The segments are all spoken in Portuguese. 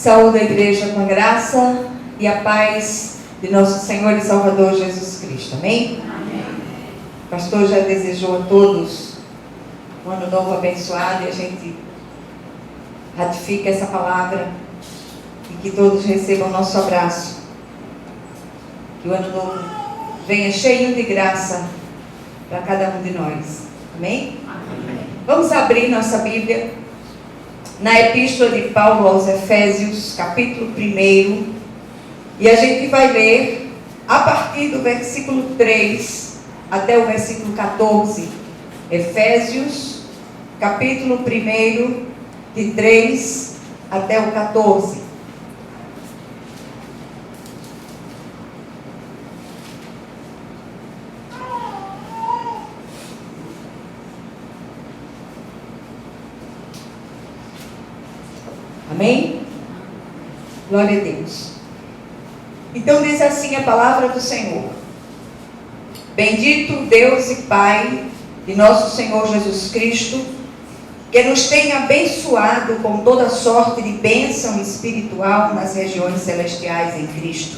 Saúde a igreja com a graça e a paz de nosso Senhor e Salvador Jesus Cristo. Amém? Amém. O pastor já desejou a todos um ano novo abençoado e a gente ratifica essa palavra e que todos recebam o nosso abraço. Que o ano novo venha cheio de graça para cada um de nós. Amém? Amém. Vamos abrir nossa Bíblia na Epístola de Paulo aos Efésios, capítulo 1, e a gente vai ler a partir do versículo 3 até o versículo 14. Efésios, capítulo 1, de 3 até o 14. Amém? Glória a Deus. Então diz assim a palavra do Senhor: Bendito Deus e Pai de nosso Senhor Jesus Cristo, que nos tem abençoado com toda sorte de bênção espiritual nas regiões celestiais em Cristo,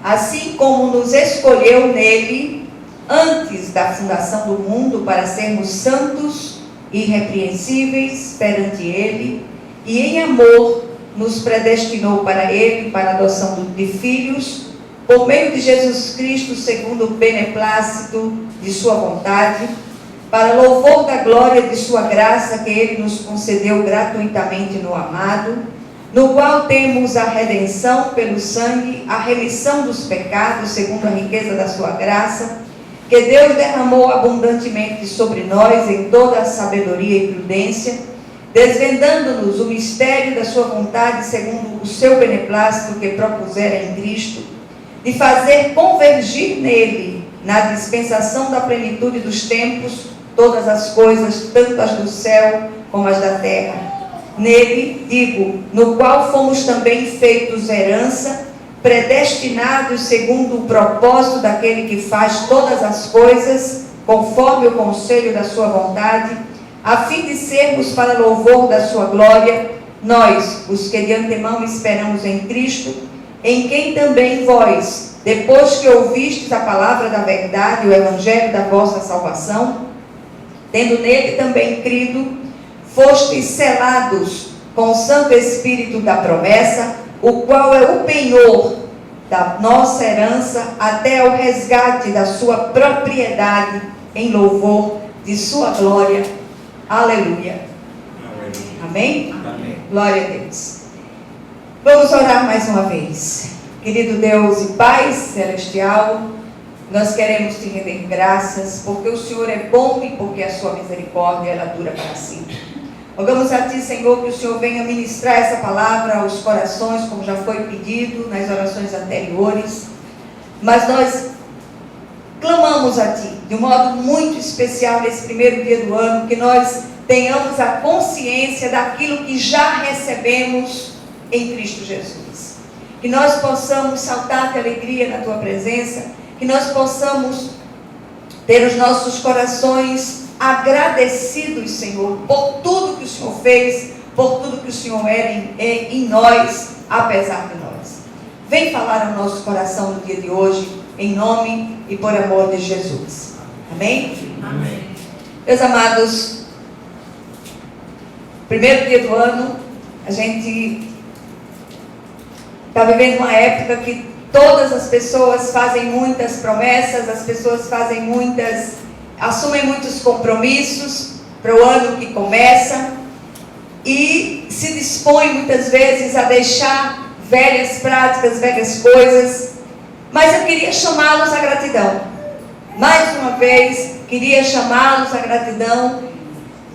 assim como nos escolheu nele antes da fundação do mundo para sermos santos e irrepreensíveis perante ele, e em amor nos predestinou para ele, para a adoção de filhos, por meio de Jesus Cristo, segundo o beneplácito de sua vontade, para louvor da glória de sua graça que ele nos concedeu gratuitamente no amado, no qual temos a redenção pelo sangue, a remissão dos pecados, segundo a riqueza da sua graça, que Deus derramou abundantemente sobre nós em toda a sabedoria e prudência, desvendando-nos o mistério da sua vontade, segundo o seu beneplácito que propusera em Cristo, de fazer convergir nele, na dispensação da plenitude dos tempos, todas as coisas, tanto as do céu como as da terra. Nele, digo, no qual fomos também feitos herança, predestinados segundo o propósito daquele que faz todas as coisas, conforme o conselho da sua vontade, a fim de sermos para louvor da sua glória, nós, os que de antemão esperamos em Cristo, em quem também vós, depois que ouvistes a palavra da verdade, o evangelho da vossa salvação, tendo nele também crido, fostes selados com o Santo Espírito da promessa, o qual é o penhor da nossa herança até o resgate da sua propriedade, em louvor de sua glória. Aleluia. Amém? Amém. Glória a Deus. Vamos orar mais uma vez. Querido Deus e Pai Celestial, nós queremos te render graças, porque o Senhor é bom e porque a sua misericórdia ela dura para sempre. Rogamos a Ti, Senhor, que o Senhor venha ministrar essa palavra aos corações, como já foi pedido nas orações anteriores. Mas nós clamamos a Ti, de um modo muito especial, nesse primeiro dia do ano, que nós tenhamos a consciência daquilo que já recebemos em Cristo Jesus. Que nós possamos saltar de alegria na Tua presença, que nós possamos ter os nossos corações agradecidos, Senhor, por tudo que o Senhor fez, por tudo que o Senhor é em nós, apesar de nós. Vem falar ao nosso coração no dia de hoje, em nome e por amor de Jesus. Amém? Amém. Meus amados, primeiro dia do ano, a gente está vivendo uma época que todas as pessoas fazem muitas promessas, as pessoas assumem muitos compromissos para o ano que começa e se dispõem muitas vezes a deixar velhas práticas, velhas coisas, mas eu queria chamá-los à gratidão. Mais uma vez, queria chamá-los à gratidão,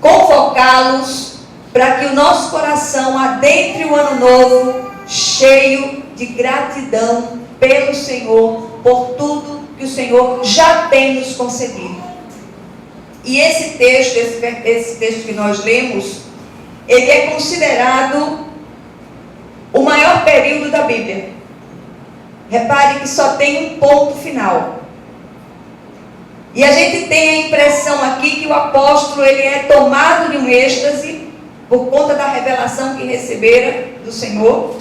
convocá-los para que o nosso coração adentre o ano novo cheio de gratidão pelo Senhor, por tudo que o Senhor já tem nos concedido. E esse texto que nós lemos, ele é considerado o maior período da Bíblia. Repare que só tem um ponto final. E a gente tem a impressão aqui que o apóstolo ele é tomado de um êxtase por conta da revelação que recebera do Senhor.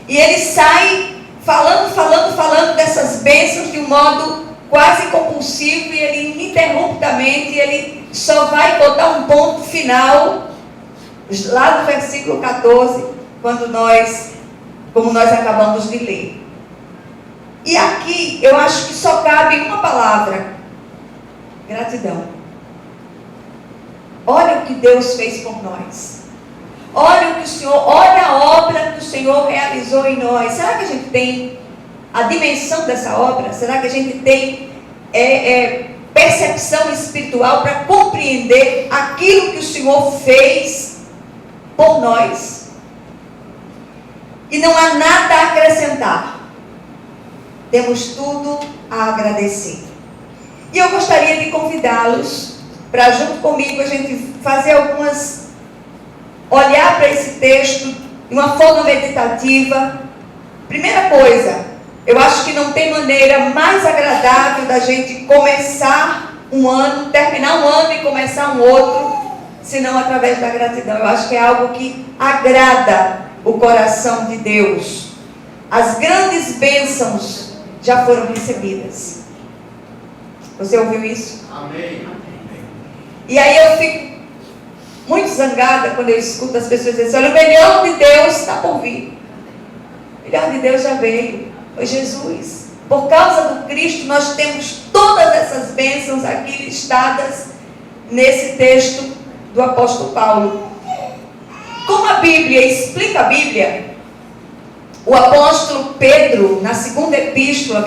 E ele sai falando dessas bênçãos de um modo quase compulsivo, e ele ininterruptamente, ele só vai botar um ponto final lá no versículo 14, como nós acabamos de ler. E aqui eu acho que só cabe uma palavra: gratidão. Olha o que Deus fez por nós. Olha a obra que o Senhor realizou em nós. Será que a gente tem a dimensão dessa obra? Será que a gente tem percepção espiritual para compreender aquilo que o Senhor fez por nós? E não há nada a acrescentar. Temos tudo a agradecer. E eu gostaria de convidá-los para, junto comigo, a gente fazer olhar para esse texto de uma forma meditativa. Primeira coisa, eu acho que não tem maneira mais agradável da gente começar um ano, terminar um ano e começar um outro, senão através da gratidão. Eu acho que é algo que agrada o coração de Deus. As grandes bênçãos já foram recebidas. Você ouviu isso? Amém. E aí eu fico muito zangada quando eu escuto as pessoas dizendo: olha, o melhor de Deus está por vir. O melhor de Deus já veio, foi Jesus. Por causa do Cristo, nós temos todas essas bênçãos aqui listadas nesse texto do apóstolo Paulo. Como a Bíblia explica a Bíblia, o apóstolo Pedro, na segunda epístola,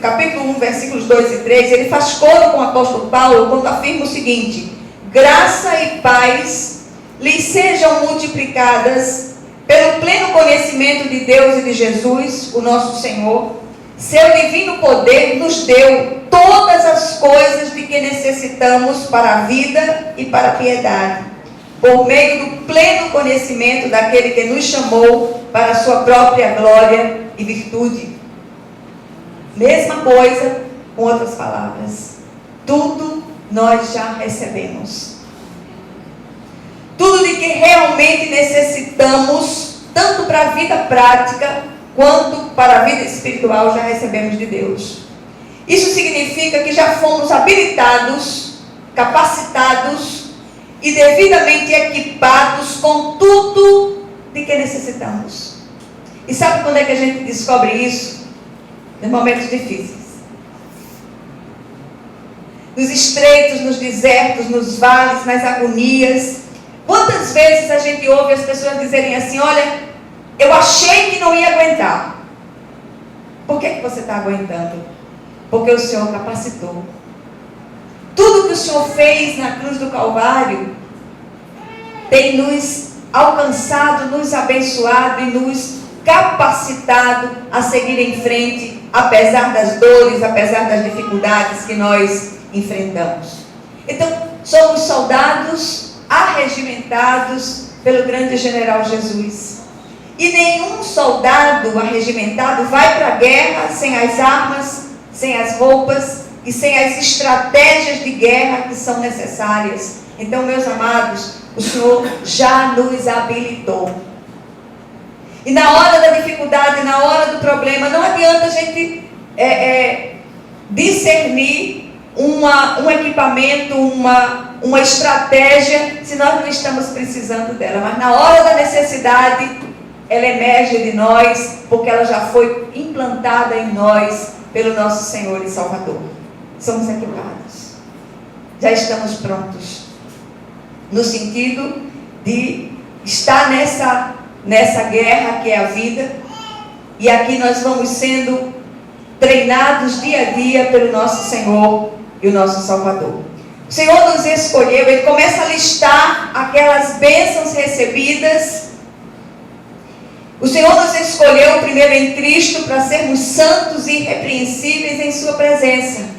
capítulo 1, versículos 2 e 3, ele faz coro com o apóstolo Paulo quando afirma o seguinte: graça e paz lhes sejam multiplicadas pelo pleno conhecimento de Deus e de Jesus, o nosso Senhor. Seu divino poder nos deu todas as coisas de que necessitamos para a vida e para a piedade, por meio do pleno conhecimento daquele que nos chamou para a sua própria glória e virtude. Mesma coisa, com outras palavras. Tudo nós já recebemos. Tudo de que realmente necessitamos, tanto para a vida prática, quanto para a vida espiritual, já recebemos de Deus. Isso significa que já fomos habilitados, capacitados e devidamente equipados com tudo de que necessitamos. E sabe quando é que a gente descobre isso? Nos momentos difíceis. Nos estreitos, nos desertos, nos vales, nas agonias. Quantas vezes a gente ouve as pessoas dizerem assim: olha, eu achei que não ia aguentar. Por que você está aguentando? Porque o Senhor capacitou. Tudo que o Senhor fez na cruz do Calvário tem nos alcançado, nos abençoado e nos capacitado a seguir em frente, apesar das dores, apesar das dificuldades que nós enfrentamos. Então, somos soldados arregimentados pelo grande general Jesus. E nenhum soldado arregimentado vai para a guerra sem as armas, sem as roupas e sem as estratégias de guerra que são necessárias. Então, meus amados, o Senhor já nos habilitou. E na hora da dificuldade, na hora do problema, não adianta a gente discernir um equipamento, uma estratégia, se nós não estamos precisando dela. Mas na hora da necessidade, ela emerge de nós, porque ela já foi implantada em nós pelo nosso Senhor e Salvador. Somos equipados. Já estamos prontos. No sentido de estar nessa guerra que é a vida. E aqui nós vamos sendo treinados dia a dia pelo nosso Senhor e o nosso Salvador. O Senhor nos escolheu, Ele começa a listar aquelas bênçãos recebidas. O Senhor nos escolheu primeiro em Cristo para sermos santos e irrepreensíveis em sua presença.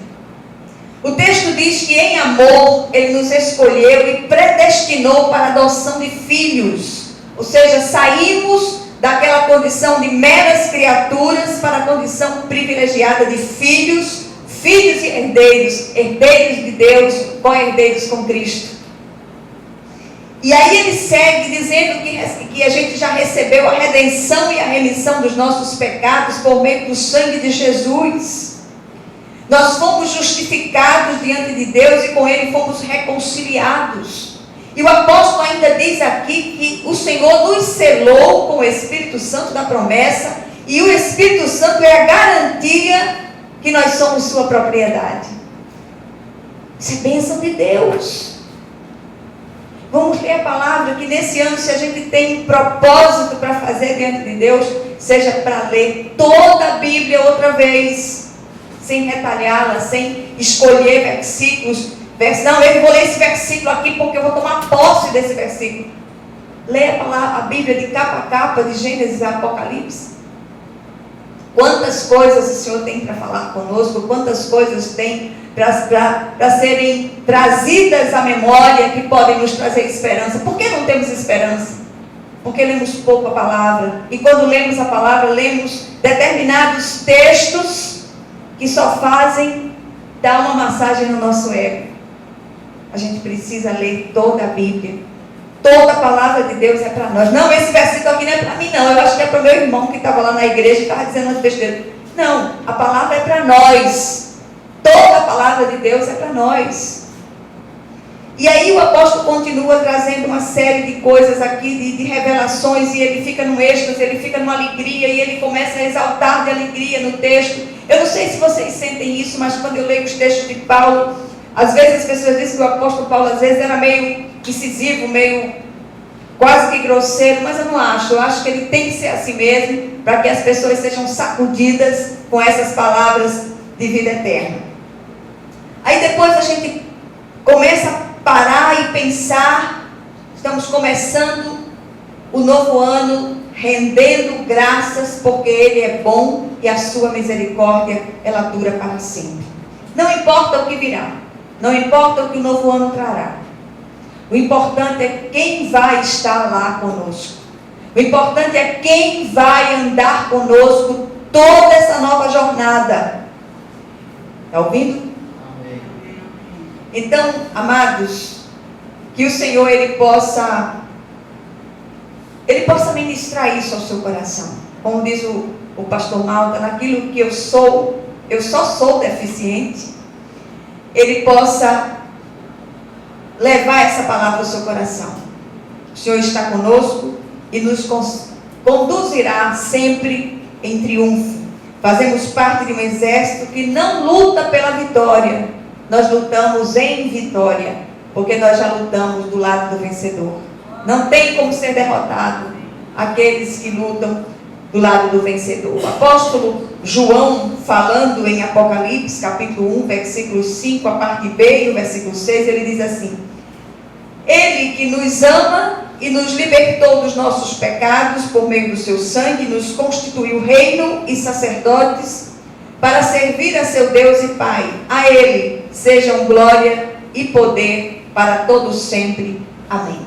O texto diz que em amor Ele nos escolheu e predestinou para a adoção de filhos. Ou seja, saímos daquela condição de meras criaturas para a condição privilegiada de filhos, filhos e herdeiros, herdeiros de Deus, co-herdeiros com Cristo. E aí ele segue dizendo que a gente já recebeu a redenção e a remissão dos nossos pecados por meio do sangue de Jesus. Nós fomos justificados diante de Deus e com Ele fomos reconciliados. E o apóstolo ainda diz aqui que o Senhor nos selou com o Espírito Santo da promessa, e o Espírito Santo é a garantia que nós somos sua propriedade. Isso é bênção de Deus. Vamos ler a palavra, que nesse ano, se a gente tem um propósito para fazer diante de Deus, seja para ler toda a Bíblia outra vez, sem retalhá-la, sem escolher versículos. Não, eu vou ler esse versículo aqui porque eu vou tomar posse desse versículo. Lê a Bíblia de capa a capa, de Gênesis a Apocalipse. Quantas coisas o Senhor tem para falar conosco, quantas coisas tem para serem trazidas à memória, que podem nos trazer esperança. Por que não temos esperança? Porque lemos pouco a palavra. E quando lemos a palavra, lemos determinados textos que só fazem dar uma massagem no nosso ego. A gente precisa ler toda a Bíblia. Toda a palavra de Deus é para nós. Não, esse versículo aqui não é para mim, não. Eu acho que é para o meu irmão que estava lá na igreja e estava dizendo umas besteiras. Não, a palavra é para nós. Toda a palavra de Deus é para nós. E aí o apóstolo continua trazendo uma série de coisas aqui, de revelações, e ele fica num êxtase, ele fica numa alegria, e ele começa a exaltar de alegria no texto. Eu não sei se vocês sentem isso, mas quando eu leio os textos de Paulo, às vezes as pessoas dizem que o apóstolo Paulo às vezes era meio incisivo, meio quase que grosseiro, mas eu não acho. Eu acho que ele tem que ser assim mesmo, para que as pessoas sejam sacudidas com essas palavras de vida eterna. Aí depois a gente começa a parar e pensar. Estamos começando o novo ano rendendo graças, porque Ele é bom e a sua misericórdia, ela dura para sempre. Não importa o que virá, não importa o que o novo ano trará. O importante é quem vai estar lá conosco. O importante é quem vai andar conosco toda essa nova jornada. Está ouvindo? Amém. Então, amados, que o Senhor Ele possa ministrar isso ao seu coração. Como diz o pastor Malta, naquilo que eu só sou deficiente, Ele possa levar essa palavra ao seu coração. O Senhor está conosco e nos conduzirá sempre em triunfo. Fazemos parte de um exército que não luta pela vitória, nós lutamos em vitória, porque nós já lutamos do lado do vencedor. Não tem como ser derrotado aqueles que lutam do lado do vencedor. O apóstolo João, falando em Apocalipse, capítulo 1, versículo 5, a parte B e o versículo 6, ele diz assim: Ele que nos ama e nos libertou dos nossos pecados por meio do seu sangue, nos constituiu reino e sacerdotes para servir a seu Deus e Pai. A Ele sejam glória e poder para todos sempre. Amém.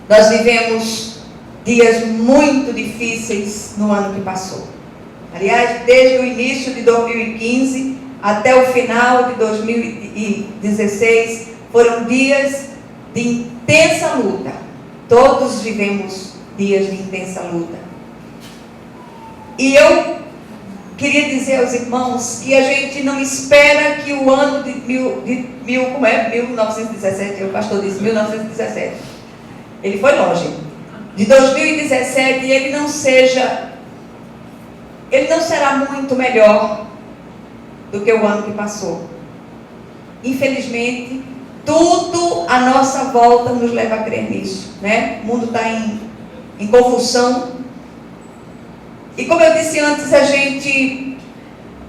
Nós vivemos dias muito difíceis no ano que passou. Aliás, desde o início de 2015 até o final de 2016, foram dias de intensa luta. Todos vivemos dias de intensa luta. E eu queria dizer aos irmãos que a gente não espera que o ano de 1917, o pastor disse 1917, ele foi longe, de 2017, ele não será muito melhor do que o ano que passou. Infelizmente, tudo à nossa volta nos leva a crer nisso, né? O mundo está em convulsão. E como eu disse antes, a gente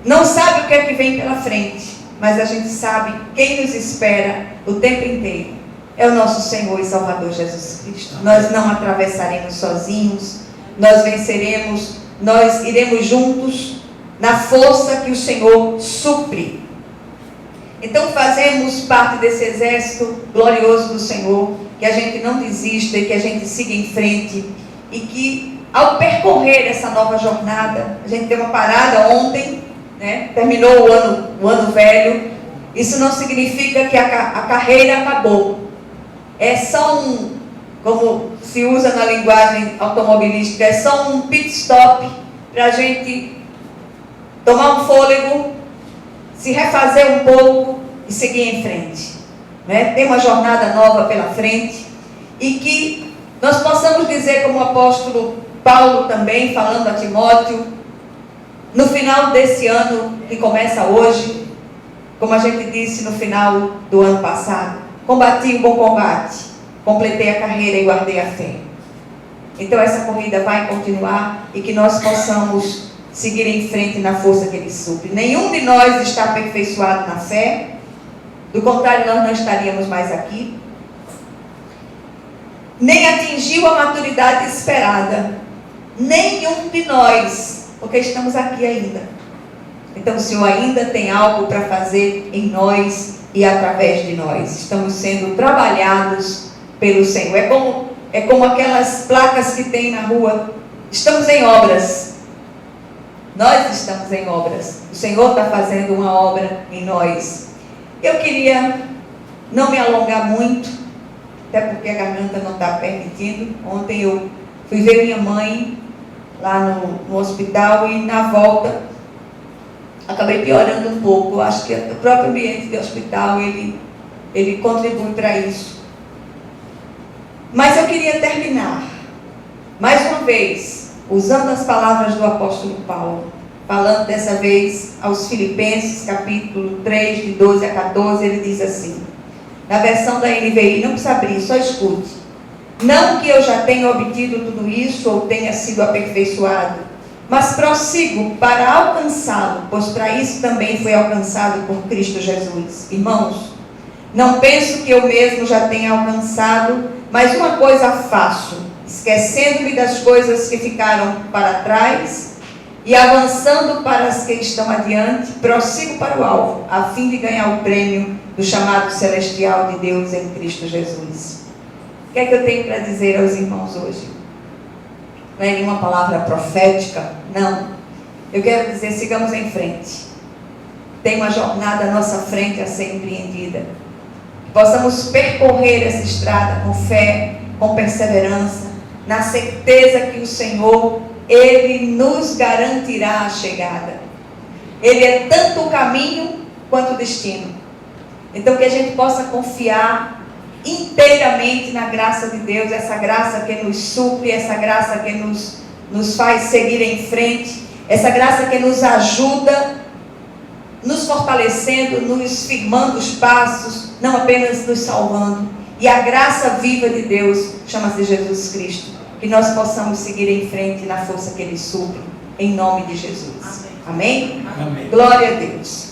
não sabe o que é que vem pela frente, mas a gente sabe quem nos espera o tempo inteiro. É o nosso Senhor e Salvador Jesus Cristo. Nós não atravessaremos sozinhos, nós venceremos, nós iremos juntos na força que o Senhor supre. Então fazemos parte desse exército glorioso do Senhor, que a gente não desista e que a gente siga em frente, e que ao percorrer essa nova jornada, a gente deu uma parada ontem, né? Terminou o ano velho. Isso não significa que a carreira acabou. é só como se usa na linguagem automobilística, é só um pit stop para a gente tomar um fôlego, se refazer um pouco e seguir em frente. Né? Tem uma jornada nova pela frente e que nós possamos dizer, como o apóstolo Paulo também, falando a Timóteo, no final desse ano que começa hoje, como a gente disse no final do ano passado, combati o bom combate, completei a carreira e guardei a fé. Então essa corrida vai continuar e que nós possamos seguir em frente na força que Ele supre. Nenhum de nós está aperfeiçoado na fé, do contrário nós não estaríamos mais aqui. Nem atingiu a maturidade esperada. Nenhum de nós, porque estamos aqui ainda. Então o Senhor ainda tem algo para fazer em nós e através de nós. Estamos sendo trabalhados pelo Senhor. É como aquelas placas que tem na rua. Estamos em obras. Nós estamos em obras. O Senhor está fazendo uma obra em nós. Eu queria não me alongar muito, até porque a garganta não está permitindo. Ontem eu fui ver minha mãe lá no hospital e na volta acabei piorando um pouco. Acho que o próprio ambiente do hospital ele contribui para isso. Mas eu queria terminar mais uma vez usando as palavras do apóstolo Paulo, falando dessa vez aos Filipenses, capítulo 3, de 12 a 14, ele diz assim, na versão da NVI, não precisa abrir, só escute. Não que eu já tenha obtido tudo isso ou tenha sido aperfeiçoado, mas prossigo para alcançá-lo, pois para isso também fui alcançado por Cristo Jesus. Irmãos, não penso que eu mesmo já tenha alcançado, mas uma coisa faço, esquecendo-me das coisas que ficaram para trás e avançando para as que estão adiante, prossigo para o alvo, a fim de ganhar o prêmio do chamado celestial de Deus em Cristo Jesus. O que é que eu tenho para dizer aos irmãos hoje? Não é nenhuma palavra profética, não. Eu quero dizer, sigamos em frente. Tem uma jornada à nossa frente a ser empreendida. Possamos percorrer essa estrada com fé, com perseverança, na certeza que o Senhor, Ele nos garantirá a chegada. Ele é tanto o caminho quanto o destino. Então que a gente possa confiar inteiramente na graça de Deus, essa graça que nos supre, essa graça que nos faz seguir em frente, essa graça que nos ajuda, nos fortalecendo, nos firmando os passos, não apenas nos salvando. E a graça viva de Deus chama-se Jesus Cristo. Que nós possamos seguir em frente na força que Ele supre, em nome de Jesus. Amém? Amém? Amém. Glória a Deus.